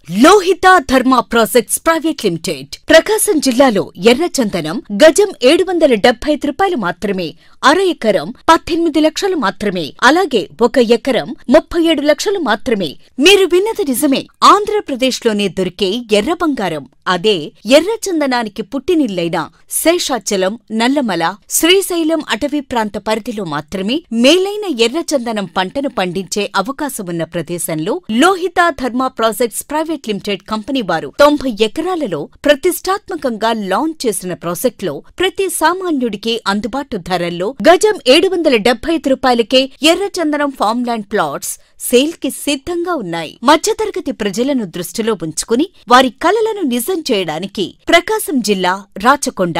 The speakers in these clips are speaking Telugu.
లోహిత ధర్మా ప్రాజెక్ట్స్ ప్రైవేట్ లిమిటెడ్ ప్రకాశం జిల్లాలో ఎర్రచందనం గజం 775 రూపాయలు మాత్రమే, అర ఎకరం 18 లక్షలు మాత్రమే, అలాగే 1 ఎకరం 37 లక్షలు మాత్రమే. మీరు విన్నది నిజమే. ఆంధ్రప్రదేశ్లోనే దొరికే ఎర్ర బంగారం. అదే ఎర్రచందనానికి పుట్టినిల్లైన శేషాచలం, నల్లమల, శ్రీశైలం అటవీ ప్రాంత పరిధిలో మాత్రమే మేలైన ఎర్రచందనం పంటను పండించే అవకాశమున్న ప్రదేశంలో లోహిత ధర్మా ప్రాజెక్ట్స్ ప్రైవేట్ లిమిటెడ్ కంపెనీ వారు 90 ఎకరాలలో ప్రతిష్టాత్మకంగా లాంచ్ చేసిన ప్రాజెక్టులో ప్రతి సామాన్యుడికి అందుబాటు ధరల్లో గజం 775 రూపాయలకే ఎర్రచందనం ఫామ్ ల్యాండ్ ప్లాట్స్ సేల్ కి సిద్ధంగా ఉన్నాయి. మధ్యతరగతి ప్రజలను దృష్టిలో ఉంచుకుని వారి కలలను నిజం చేయడానికి ప్రకాశం జిల్లా రాచకొండ,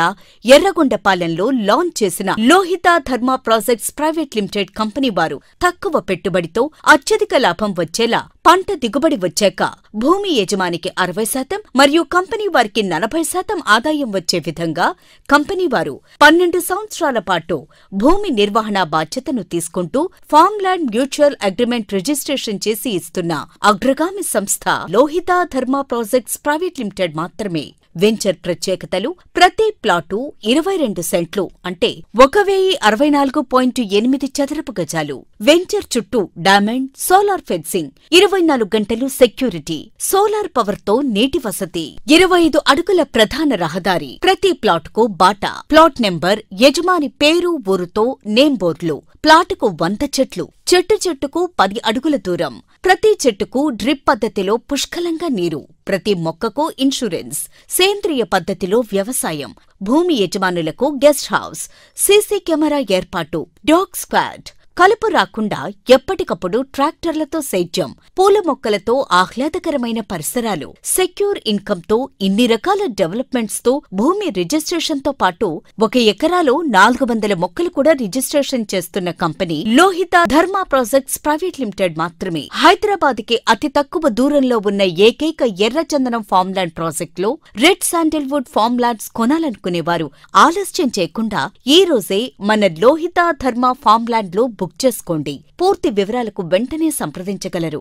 ఎర్రగొండపాలెంలో లాంచ్ చేసిన లోహిత ధర్మా ప్రాజెక్ట్స్ ప్రైవేట్ లిమిటెడ్ కంపెనీ వారు తక్కువ పెట్టుబడితో అత్యధిక లాభం వచ్చేలా పంట దిగుబడి వచ్చాక భూమి యజమానికి 60% మరియు కంపెనీ వారికి 40% ఆదాయం వచ్చే విధంగా కంపెనీ వారు 12 సంవత్సరాల పాటు భూమి నిర్వహణ బాధ్యతను తీసుకుంటూ farm land mutual agreement registration చేసి ఇస్తున్న అగ్రగామి సంస్థ లోహిత ధర్మా ప్రాజెక్ట్స్ ప్రైవేట్ లిమిటెడ్ మాత్రమే. వెంచర్ ప్రత్యేకతలు: ప్రతి ప్లాటు 22 సెంట్లు అంటే 1064.8 చదరపు గజాలు. వెంచర్ చుట్టూ డైమండ్, సోలార్ ఫెన్సింగ్, 24 గంటలు సెక్యూరిటీ, సోలార్ పవర్ తో నీటి వసతి, 25 అడుగుల ప్రధాన రహదారి, ప్రతి ప్లాటుకు బాటా, ప్లాట్ నెంబర్, యజమాని పేరు ఊరుతో నేమ్ బోర్డులు, ప్లాటుకు 100 చెట్లు, చెట్టుకు 10 అడుగుల దూరం, ప్రతి చెట్టుకు డ్రిప్ పద్ధతిలో పుష్కలంగా నీరు, ప్రతి మొక్కకు ఇన్సూరెన్స్, సేంద్రియ పద్ధతిలో వ్యవసాయం, భూమి యజమానులకు గెస్ట్ హౌస్, సీసీ కెమెరా ఏర్పాటు, డాగ్ స్క్వాడ్, కలుపు రాకుండా ఎప్పటికప్పుడు ట్రాక్టర్లతో సేద్యం, పూల మొక్కలతో ఆహ్లాదకరమైన పరిసరాలు, సెక్యూర్ ఇన్కమ్ తో ఇన్ని రకాల డెవలప్మెంట్స్ తో భూమి రిజిస్ట్రేషన్ తో పాటు 1 ఎకరాలో 400 మొక్కలు కూడా రిజిస్ట్రేషన్ చేస్తున్న కంపెనీ లోహిత ధర్మా ప్రాజెక్ట్స్ ప్రైవేట్ లిమిటెడ్ మాత్రమే. హైదరాబాద్ కి అతి తక్కువ దూరంలో ఉన్న ఏకైక ఎర్రచందనం ఫామ్ ల్యాండ్ ప్రాజెక్ట్ లో రెడ్ శాండిల్వుడ్ ఫామ్ ల్యాండ్స్ కొనాలనుకునేవారు ఆలస్యం చేయకుండా ఈ రోజే మన లోహిత ధర్మా ఫామ్ ల్యాండ్ లో బుక్ చేసుకోండి. పూర్తి వివరాలకు వెంటనే సంప్రదించగలరు.